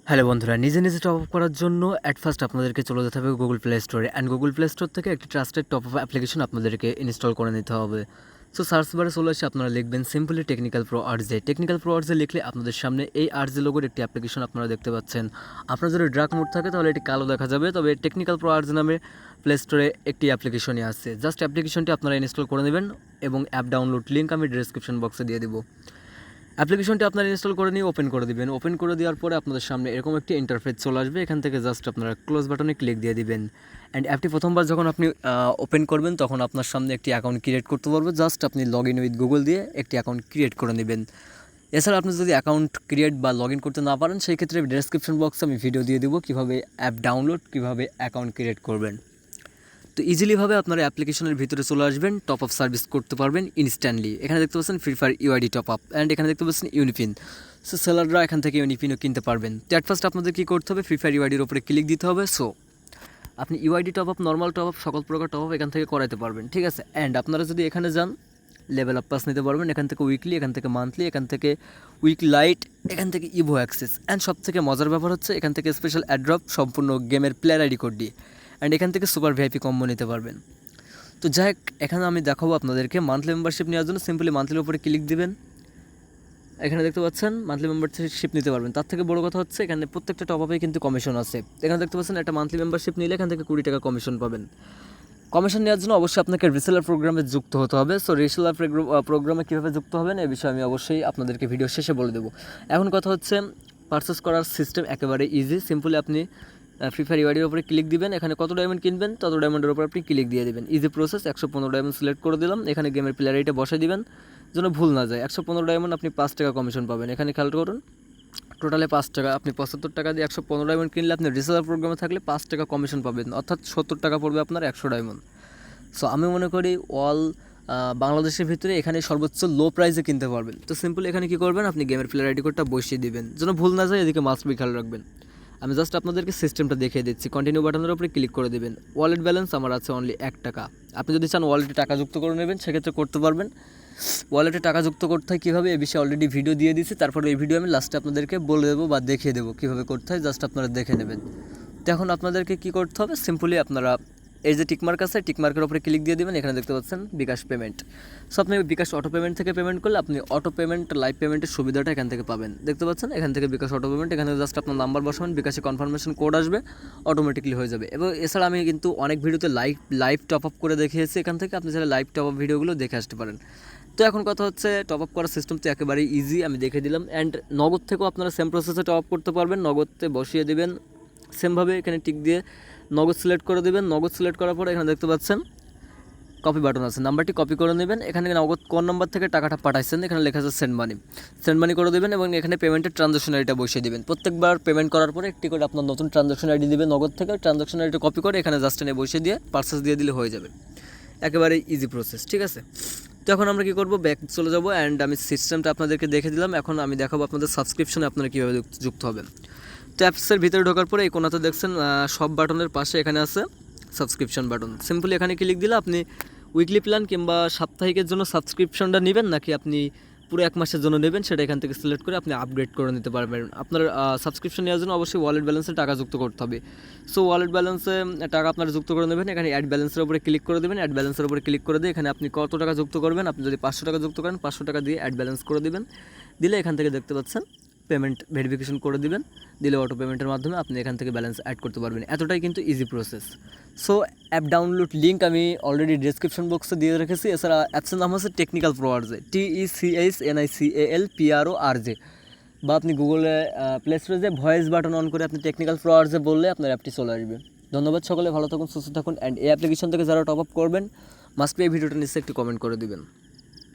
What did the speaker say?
Hello বন্ধুরা, নিজে নিজে টপ আপ করার জন্য অ্যাট ফার্স্ট আপনাদেরকে চলে যেতে হবে গুগল প্লে স্টোরে অ্যান্ড গুগল প্লে স্টোর থেকে একটি ট্রাস্টেড টপ আপ অ্যাপ্লিকেশন আপনাদেরকে ইনস্টল করে নিতে হবে। সো সার্চ বারে চলে এসে আপনারা লিখবেন simply technical pro RJ. Technical pro RJ লিখলে আপনাদের সামনে এই আরজে লোগোর একটি অ্যাপ্লিকেশন আপনারা দেখতে পাচ্ছেন। আপনার যদি ড্রাগ মোড থাকে তাহলে এটি কালো দেখা যাবে, তবে টেকনিক্যাল প্রো আরজে নামে প্লে স্টোরে একটি অ্যাপ্লিকেশনই আছে। জাস্ট অ্যাপ্লিকেশনটি আপনারা ইনস্টল করে নেবেন এবং অ্যাপ ডাউনলোড লিঙ্ক আমি ডিসক্রিপশন বক্সে দিয়ে দেবো। অ্যাপ্লিকেশনটি আপনারা ইনস্টল করে নিয়ে ওপেন করে দিবেন। ওপেন করে দেওয়ার পরে আপনাদের সামনে এরকম একটি ইন্টারফেস চলে আসবে। এখান থেকে জাস্ট আপনারা ক্লোজ বাটনে ক্লিক দিয়ে দিবেন। অ্যান্ড অ্যাপটি প্রথমবার যখন আপনি ওপেন করবেন তখন আপনার সামনে একটি অ্যাকাউন্ট ক্রিয়েট করতে পারবে। জাস্ট আপনি লগ ইন উইথ গুগল দিয়ে একটি অ্যাকাউন্ট ক্রিয়েট করে নেবেন। এছাড়া আপনি যদি অ্যাকাউন্ট ক্রিয়েট বা লগ ইন করতে না পারেন, সেই ক্ষেত্রে ডেসক্রিপশন বক্সে আমি ভিডিও দিয়ে দেবো কীভাবে অ্যাপ ডাউনলোড, কীভাবে অ্যাকাউন্ট ক্রিয়েট করবেন। তো ইজিলিভাবে আপনারা অ্যাপ্লিকেশনের ভিতরে চলে আসবেন, টপ আপ সার্ভিস করতে পারবেন ইনস্ট্যান্টলি। এখানে দেখতে পাচ্ছেন free fire UID top up and এখানে দেখতে পাচ্ছেন ইউনিপিন। সো সেলাররা এখান থেকে ইউনিপিনও কিনতে পারবেন। তো অ্যাট ফার্স্ট আপনাদের কী করতে হবে, ফ্রি ফায়ার ইউআইডির উপরে ক্লিক দিতে হবে। সো আপনি UID top up, normal top up, সকল প্রকার টপ আপ এখান থেকে করাতে পারবেন, ঠিক আছে। অ্যান্ড আপনারা যদি এখানে যান, লেভেল আপ পাস নিতে পারবেন এখান থেকে উইকলি, এখান থেকে মান্থলি, এখান থেকে উইক লাইট, এখান থেকে ইভো অ্যাক্সেস। অ্যান্ড সব থেকে মজার ব্যাপার হচ্ছে এখান থেকে স্পেশাল অ্যাড্রপ সম্পূর্ণ গেমের প্লেয়ার আইডি কোড দিয়ে। অ্যান্ড এখান থেকে সুপার ভিআইপি কম্বো নিতে পারবেন। তো যাই হোক, এখানে আমি দেখাবো আপনাদেরকে মান্থলি মেম্বারশিপ নেওয়ার জন্য সিম্পলি মান্থলির উপরে ক্লিক দিবেন। এখানে দেখতে পাচ্ছেন মান্থলি মেম্বারশিপ নিতে পারবেন। তার থেকে বড় কথা হচ্ছে এখানে প্রত্যেকটা টপ আপে কিন্তু কমিশন আছে। এখানে দেখতে পাচ্ছেন একটা মান্থলি মেম্বারশিপ নিলে এখান থেকে 20 টাকা কমিশন পাবেন। কমিশন নেওয়ার জন্য অবশ্যই আপনাকে রিসেলার প্রোগ্রামে যুক্ত হতে হবে। সো রিসেলার প্রোগ্রামে কীভাবে যুক্ত হবেন এই বিষয়ে আমি অবশ্যই আপনাদেরকে ভিডিও শেষে বলে দেবো। এখন কথা হচ্ছে পারচেস করার সিস্টেম একেবারে ইজি। সিম্পলি আপনি ফ্রি ফায়ার ইউআইডির উপরে ক্লিক দিবেন, এখানে কত ডায়মন্ড কিনবেন তত ডায়মন্ডের উপর আপনি ক্লিক দিয়ে দেবেন। Easy process. 115 ডায়মন্ড সিলেক্ট করে দিলাম, এখানে গেমের প্লেয়ার আইডিটা বসাই দিবেন যেন ভুল না যায়। 115 ডায়মন্ড আপনি 5 টাকা কমিশন পাবেন। এখানে খেয়াল করুন, টোটালে 5 টাকা। আপনি 75 টাকা দিয়ে 115 ডায়মন্ড কিনলে আপনি রিসেলার প্রোগ্রামে থাকলে 5 টাকা কমিশন পাবেন, অর্থাৎ 70 টাকা পড়বে আপনার 100 ডায়মন্ড। সো আমি মনে করি বাংলাদেশের ভিতরে এখানে সর্বোচ্চ লো প্রাইসে কিনতে পারবেন। তো সিম্পল এখানে কী করবেন, আপনি গেমের প্লেয়ার আইডি কোডটা বসিয়ে দিবেন যেন ভুল না যায়, এদিকে মাস্ট বি খেয়াল রাখবেন। আমি জাস্ট আপনাদেরকে সিস্টেমটা দেখিয়ে দিচ্ছি। কন্টিনিউ বাটনের উপরে ক্লিক করে দেবেন। ওয়ালেট ব্যালেন্স আমার আছে অনলি 1 টাকা। আপনি যদি চান ওয়ালেটে টাকা যুক্ত করে নেবেন সেক্ষেত্রে করতে পারবেন। ওয়ালেটে টাকা যুক্ত করতে হয় কীভাবে এ বিষয়ে অলরেডি ভিডিও দিয়ে দিয়েছি, তারপরে এই ভিডিও আমি লাস্টে আপনাদেরকে বলে দেবো বা দেখিয়ে দেবো কীভাবে করতে হয়, জাস্ট আপনারা দেখে নেবেন। তো এখন আপনাদেরকে কী করতে হবে, সিম্পলি আপনারা এই যে টিকমার্ক আছে, টিকমার্কের উপরে ক্লিক দিয়ে দেবেন। এখানে দেখতে পাচ্ছেন বিকাশ পেমেন্ট। সো আপনি বিকাশ অটো পেমেন্ট থেকে পেমেন্ট করলে আপনি অটো পেমেন্ট, লাইভ পেমেন্টের সুবিধাটা এখান থেকে পাবেন। দেখতে পাচ্ছেন এখান থেকে বিকাশ অটো পেমেন্ট, এখানে জাস্ট আপনার নাম্বার বসাবেন, বিকাশে কনফার্মেশন কোড আসবে, অটোমেটিকলি হয়ে যাবে। এবং এছাড়া আমি কিন্তু অনেক ভিডিওতে লাইভ টপ আপ করে দেখিয়েছি, এখান থেকে আপনি চাইলে লাইভ টপ আপ ভিডিওগুলো দেখে আসতে পারেন। তো এখন কথা হচ্ছে টপ আপ করার সিস্টেম তো একেবারেই ইজি, আমি দেখে দিলাম। অ্যান্ড নগদ থেকেও আপনারা সেম প্রসেসে টপ আপ করতে পারবেন। নগদে বসিয়ে দেবেন সেমভাবে, এখানে টিক দিয়ে নগদ সিলেক্ট করে দেবেন। নগদ সিলেক্ট করার পরে এখানে দেখতে পাচ্ছেন কপি বাটন আছে, নাম্বারটি কপি করে নেবেন। এখানে নগদ কোন নাম্বার থেকে টাকাটা পাঠাইছেন এখানে লেখা আছে সেন্ড মানি, সেন্ড মানি করে দেবেন এবং এখানে পেমেন্টের ট্রানজাকশন আইডিটা বসিয়ে দেবেন। প্রত্যেকবার পেমেন্ট করার পরে একটি করে আপনার নতুন ট্রানজাকশন আইডি দেবে নগদ থেকে, ট্রানজাকশন আইডিটা কপি করে এখানে জাস্ট এনে বসিয়ে দিয়ে পার্সেস দিয়ে দিলে হয়ে যাবে। একেবারে ইজি প্রসেস, ঠিক আছে। তো এখন আমরা কী করবো, ব্যাক চলে যাবো অ্যান্ড আমি সিস্টেমটা আপনাদেরকে দেখে দিলাম। এখন আমি দেখাবো আপনাদের সাবস্ক্রিপশনে আপনারা কীভাবে যুক্ত হবেন। তো অ্যাপসের ভিতরে ঢোকার পরে এই কোনাতে দেখছেন সব বাটনের পাশে এখানে আছে সাবস্ক্রিপশন বাটন। সিম্পলি এখানে ক্লিক দিলে আপনি উইকলি প্ল্যান কিংবা সাপ্তাহিকের জন্য সাবস্ক্রিপশনটা নেবেন নাকি আপনি পুরো 1 মাসের জন্য নেবেন সেটা এখান থেকে সিলেক্ট করে আপনি আপগ্রেড করে নিতে পারবেন। আপনার সাবস্ক্রিপশন নেওয়ার জন্য অবশ্যই ওয়ালেট ব্যালেন্সে টাকা যুক্ত করতে হবে। সো ওয়ালেট ব্যালেন্সে টাকা আপনারা যুক্ত করে নেবেন। এখানে অ্যাড ব্যালেন্সের উপরে ক্লিক করে দেবেন। অ্যাড ব্যালেন্সের উপরে ক্লিক করে দিয়ে এখানে আপনি কত টাকা যুক্ত করবেন, আপনি যদি 500 টাকা যুক্ত করেন 500 টাকা দিয়ে অ্যাড ব্যালেন্স করে দেবেন। দিলে এখান থেকে দেখতে পাচ্ছেন পেমেন্ট ভেরিফিকেশন করে দিবেন, দিলে অটো পেমেন্টের মাধ্যমে আপনি এখান থেকে ব্যালেন্স অ্যাড করতে পারবেন। এতটাই কিন্তু easy process. So app download link আমি অলরেডি ডিসক্রিপশন বক্সে দিয়ে রেখেছি। এছাড়া অ্যাপসের নাম হচ্ছে টেকনিক্যাল প্রো আরজে, TECHNICALPRORJ, বা আপনি গুগলে প্লে স্টোরে যে ভয়েস বাটন অন করে আপনি টেকনিক্যাল প্রো আরজে বললে আপনার অ্যাপটি চলে আসবে। ধন্যবাদ সকলে, ভালো থাকুন, সুস্থ থাকুন। অ্যান্ড এই অ্যাপ্লিকেশন থেকে যারা টপ আপ করবেন মাস্ট বি এই ভিডিওটা নিশ্চয়ই একটু কমেন্ট করে দিবেন।